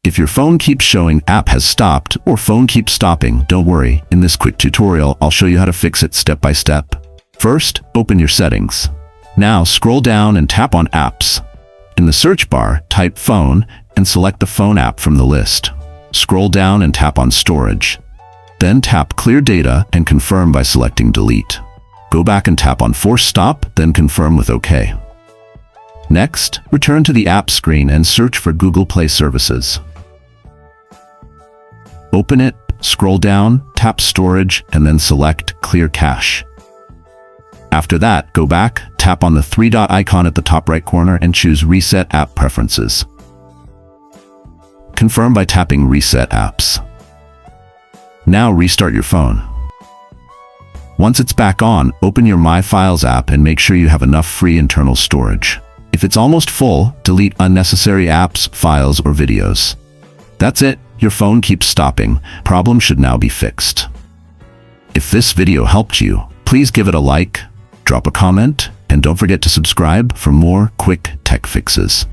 If your phone keeps showing app has stopped or phone keeps stopping, don't worry. In this quick tutorial, I'll show you how to fix it step by step. First, open your settings. Now scroll down and tap on apps. In the search bar, type phone and select the phone app from the list. Scroll down and tap on storage. Then tap clear data and confirm by selecting delete. Go back and tap on force stop, then confirm with OK. Next, return to the app screen and search for Google Play services. Open it, scroll down, tap storage, and then select clear cache. After that, go back, tap on the three-dot icon at the top right corner and choose Reset App Preferences. Confirm by tapping Reset Apps. Now restart your phone. Once it's back on, open your My Files app and make sure you have enough free internal storage. If it's almost full, delete unnecessary apps, files, or videos. That's it. Your phone keeps stopping. Problem should now be fixed. If this video helped you, please give it a like, drop a comment, and don't forget to subscribe for more quick tech fixes.